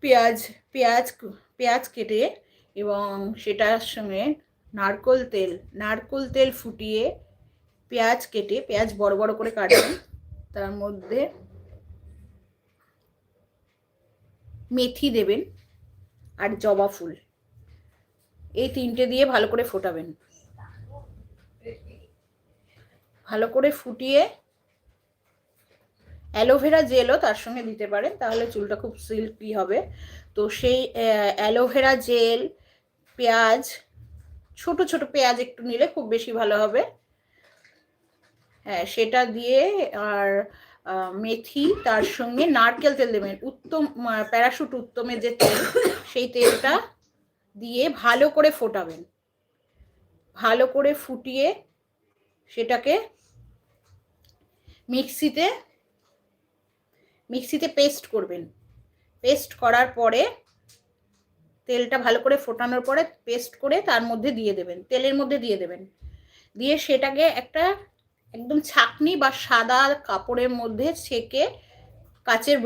পেঁয়াজ পেঁয়াজ পেঁয়াজ কেটে এবং সেটার সঙ্গে নারকোল তেল ফুটিয়ে পেঁয়াজ কেটে, পেঁয়াজ বড় বড় করে কাটবেন, তার মধ্যে মেথি দেবেন আর জবা ফুল, এই তিনটে দিয়ে ভালো করে ফোটাবেন। ভালো করে ফুটিয়ে অ্যালোভেরা জেলও তার সঙ্গে দিতে পারেন, তাহলে চুলটা খুব সিল্কি হবে। তো সেই অ্যালোভেরা জেল, পেঁয়াজ, ছোট ছোট পেঁয়াজ একটু নিলে খুব বেশি ভালো হবে, হ্যাঁ সেটা দিয়ে, আর মেথি, তার সঙ্গে নারকেল তেল দেবেন, উত্তম প্যারাশুট উত্তমের যে তেল, সেই তেলটা দিয়ে ভালো করে ফোটাবেন। ভালো করে ফুটিয়ে সেটাকে মিক্সিতে পেস্ট করবেন। পেস্ট করার পরে তেলটা ভালো করে ফোটানোর পরে পেস্ট করে তার মধ্যে দিয়ে দেবেন, তেলের মধ্যে দিয়ে দেবেন, দিয়ে সেটাকে একটা একদম ছাঁকনি বা সাদা কাপড়ের মধ্যে ছেঁকে কাচের